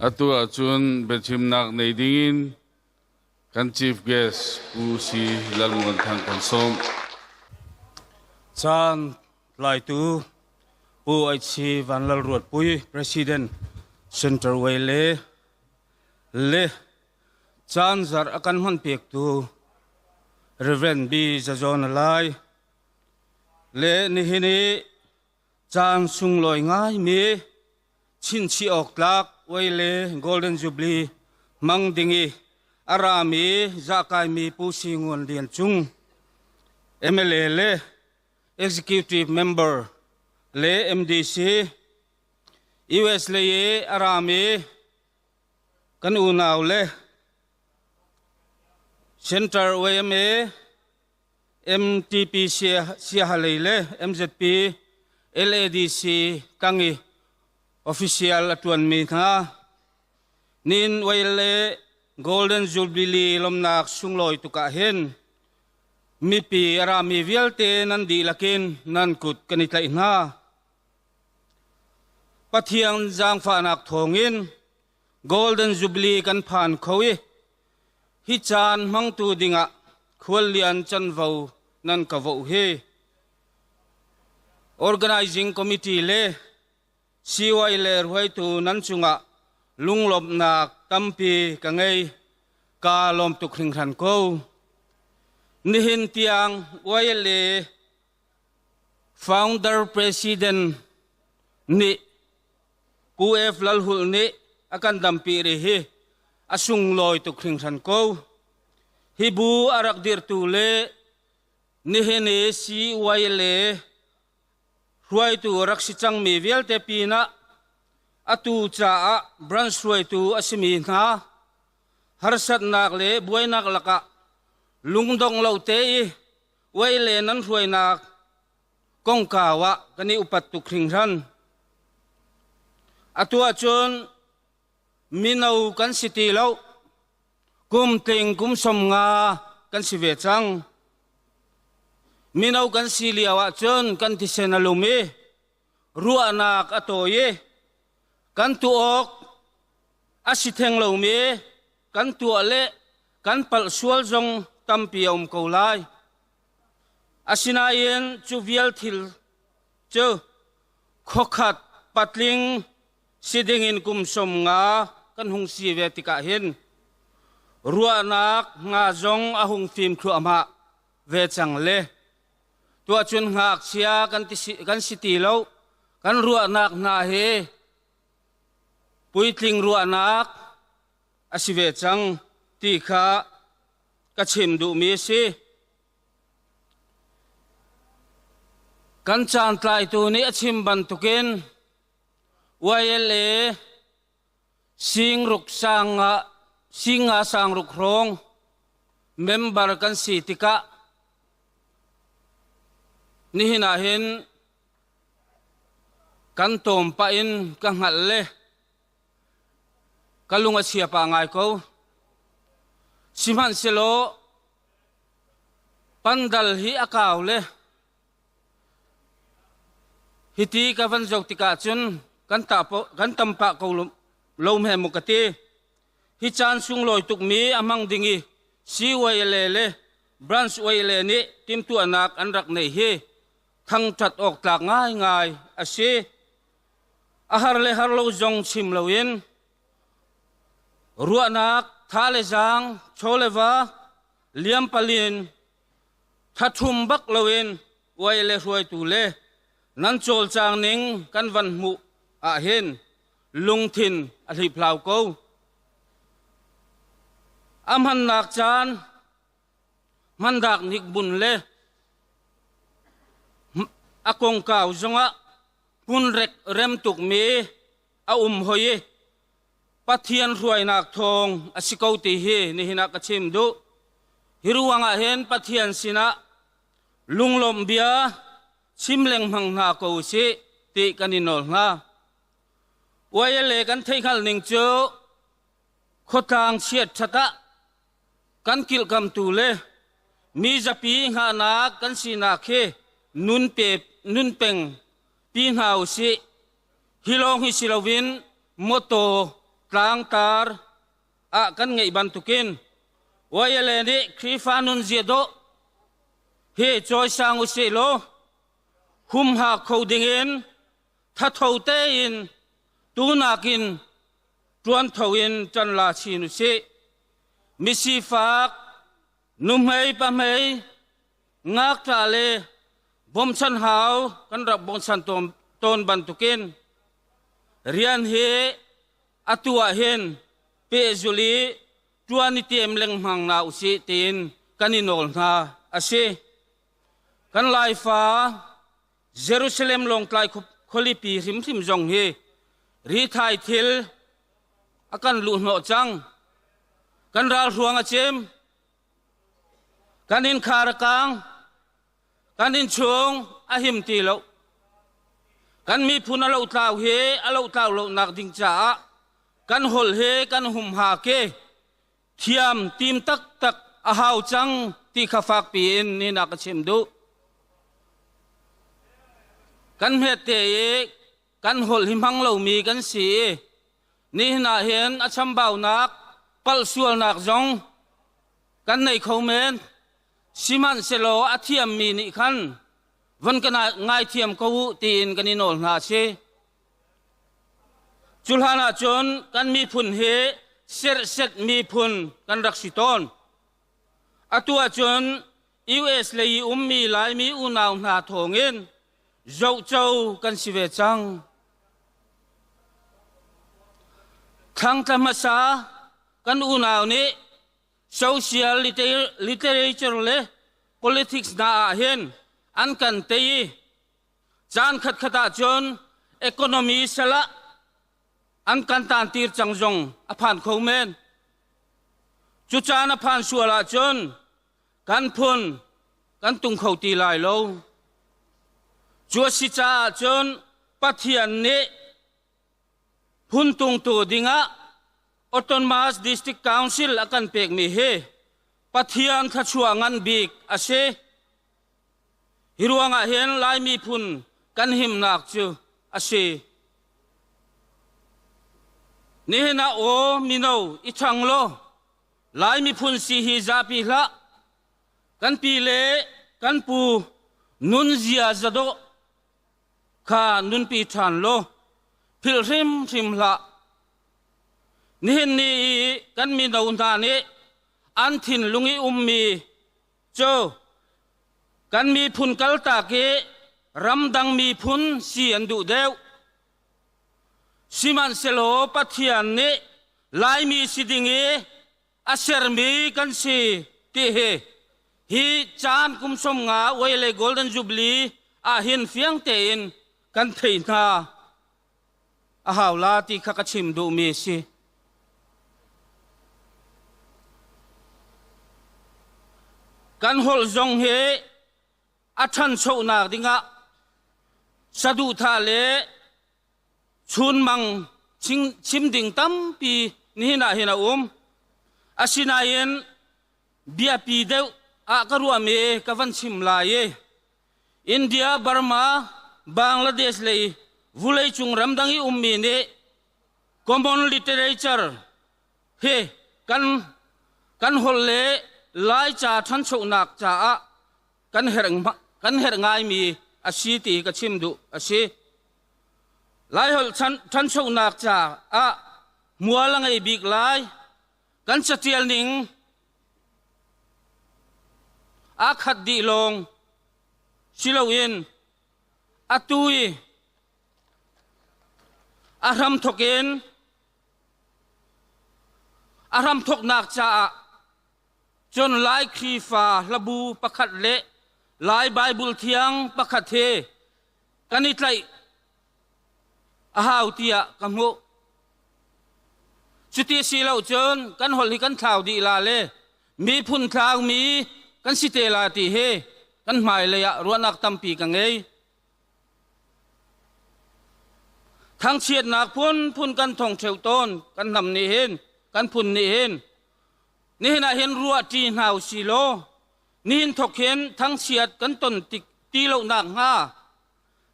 atu achun bechimnak neidingin kan chief guest Pu C.Lalmuanthanga kan som chan lai tu pu ai chi van lal ruat pui president center YLA le chan zar akan man pek tu reverend b jajon lai le ni hini chan sung loi ngai mi chin chi ok lak YLA Golden Jubilee mang dingi arami zakai mi pu si ngon lian chung MLA le executive member le MDC US le arami kan unaw le center YMA MTP sihalay le MZP LADC kangi official atuan mi nga nin YLA Golden Jubilee lomnak sungloy tukahin mi pi arami vialte nan di lakin nan kut kanitlay na pathiang jang fanak thongin Golden Jubilee kan phan khawi hi chan mang tu dinga khwal lian chan vau nan ka vau he organizing committee le CYLA roi tu nan chunga lunglop nak tampi ka ngei ka lom tu khring khan ko nihin tiang YLA founder president ni pu f lalhul ni akan dampi re he asung loi tu khring khan ko hibu arak dir tu le nihene CYLA roi tu raksi chang mi vel te pina atu cha a branch roi tu asimi na harsat nak le buai nak laka lungdong lo te YLA nan roi nak kong kawa kani upat tu khring ran atu achun minau kan city lo kum ting kum som nga kan si ve chang minau kan siliawa chun kan ti senalumi ruanak atoye kan tuok asitheng lo mi kan tuale kan pal sual jong tampiom kolai asinayen chuvial thil chu khokhat patling sidingin kum som nga kan hung si ve tika hin ruanak nga jong ahung phim khu ama ve chang le tua chun ngak sia kan city lo kan ruanak na he puitling ruanak asive chang ti kha ka chim du mi si kan chan tlai tu ni achim ban tuken YLA singa sang ruk rong member kan si tika nihinahin kan tom pa in ka ngal le kalunga siya pa ngai ko siman selo pandal hi akaw le hiti ka van jok tika chun kan tampa ko lom he mukati hi chan sung loi tuk mi amang dingi CYLA le branch YLA ni tim tu anak anrak nei hi thang that ok tlak ngai ase ahar le har lo jong chim loin ruanak thale jang cholewa liam palin thathum bak loin YLA ruai tu le nan chol chang ning kan van mu a hen lungthin a hli plau ko amhan nak chan mandak nik bun le akong kaw zonga pun rek rem tuk me a hoye pathian ruai nak thong asikau ti he ni hina ka chim du hiruanga hen pathian sina lunglom bia chimleng mang na ko si ti kaninol nga YLA kan thei khal ning chu khotang siat thata kan kil kam tu le mi japi nga na kan sina khe nun peng pi hau si hilong hi silawin moto ตลางตาร์กันไงบันทุกินYLAนี่ครีฟานุนเจโดเฮจอยสางอุเซโลหุมหาเขาดิ่งเงินถ้าเท่าเตอินตูนักินจวนเท่าอินจันลาชินุเซมิสิฟากนุ่มให้ปะไม่งักตาเลบอมชันหาวกันรับบอมชันตนบันทุกินเรียนเฮอตัวเห็นเปจุลีจวนนิเตียมเล็งมังนาอุสิตีนกันนิโนลนาอาเซกันไลฟ้าเยรูซาเล็มลงไกลคลิปีริมจงเฮรีไทยทิลอากันลุนโนจังกันราลหวงอาเจมกันนินคาระกังกันนินชงอาหิมตีโลกันมีพุนอาเลาตาวเฮอาเลาตาวโลนักดิงจ้ากันหลเฮกันหุมหาเกเทียมทีมตักอาหาวจังที่ข้าฝากปีนนี่นักเชมดูกันเฮเตยกันหลหิมังเหล่ามีกันสีนี่น่าเห็นอาชัมบ่าวนักปัลส่วนนักจงกันในเขาเมนสิมันเซโลอาเทียมมีนี่ขันวันกันง่ายเทียมเขาตีนกันนี่โนลนาเชจุลหานาจนกันมีพุนเฮเสร็จมีพุนกันรักสิตอนอตัวจนUSเลยมีหลายมีอุณาวนาทงเงินเจ้ากันสิเวจังทางธรรมศาสตร์กันอุณาวนี้ social literature เลย politics น่าเห็นอันกันเตยจานขัดขัดจน economy สละอันกันตานตีร์จังจงอภันเขาเมนจุจานอภันชัวละจนกันพุนกันตุงเขาตีลายโลจัวสิจาจนปัทยันเนพุนตุงตัวดิงะAutonomous District Council akan pek mi he pathian kha chuangan bik ase hiruanga hen lai mi phun kan him nak chu ase ni na o mino ithang lo lai mi phun si hi za pi hla kan pi le kan pu nun zia zado kha nun pi than lo phil rim hlaนี่นี่กันมีดาวนานี่อันถิ่นลุงอีมีโจกันมีพุนกัลตาเกรำดังมีพุนเสียนดูเดียวสิมันเซโลปัทยันนี่ลายมีสิดิงเออาเซอร์มีกันสิที่เฮฮีจานกุมสมงาYLA Golden Jubileeอาหินเฟียงเตนกันเทนาอาหาวลาที่ข้าชิมดูมีสิกันหลจงเฮอาชันโชนักดิงะสะดุทาเลชุนมังชิมดิ่งตั้มปีนี่น่าเห็นอาศินาเย็นเบียปีเดวอากรัวเมกวันชิมลายอินเดียบาร์มาบังลาเทศเลยวุเลยจุงรำดังอีมีเนคอมมอนลิเทเรเจอร์เฮกันหลเลลายจ่าทันโชนักจ่ากันเฮรงายมีอาชีตีกับชิมดูอาชีลายหลทันโชนักจ่ามัวลังไอบิกลายกันสเตียลนิงขัดดีลงชิลวินตุยรำทกเอ็นรำทกนักจ่าจนหลายครีฟาระบูประคัดเละหลายไบเบิลเทียงประคัดเทกันนิดไรอาหาวเตียกัมโหสุติสีเหล่าจนกันหลิกันข่าวดีลาเลมีพุนข่าวมีกันสิเตลาตีเฮกันหมายเลยอะรวนักตั้มปีกังเงยทั้งเชียดนักพุนกันท่องเที่ยวต้นกันนำนี่เห็นกันพุนนี่เห็นนี่น่าเห็นรัวจีนาวสิโลนี่เห็นทกเห็นทั้งเชียดกันต้นติตีเหล่านักฮา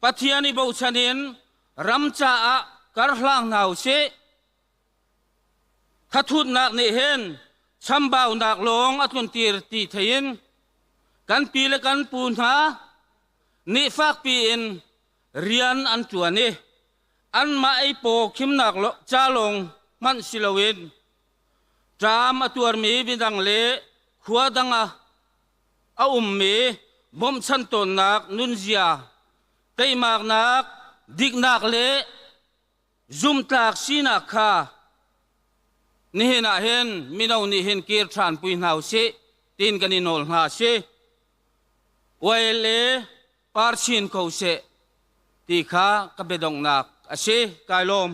ปัทยานิบาวชนินรำจ่าการหลังนาวเช ถ้าทุนนักนี่เห็นช้ำเบาหนักลงอัตุนตีรตีเทียนกันปีและกันปูนหานี่ฝากปีอินเรียนอันตัวนี้อันมาไอโปคิมหนักจ้าลงมันสิลวินจามอตัวมีบิดังเละขวดังอามีบ่มชันตนนักนุนเจียไตมากนักดิกนักเละจุมตากสีนักค่ะนี่เห็นเห็นมีเรานี่เห็นเกียร์ทรานปุยหาวเสตีนกันนิโนลหาเสไว้เล่ปาร์ชินเขาเสตีข้ากระเบดงนักเสกายลม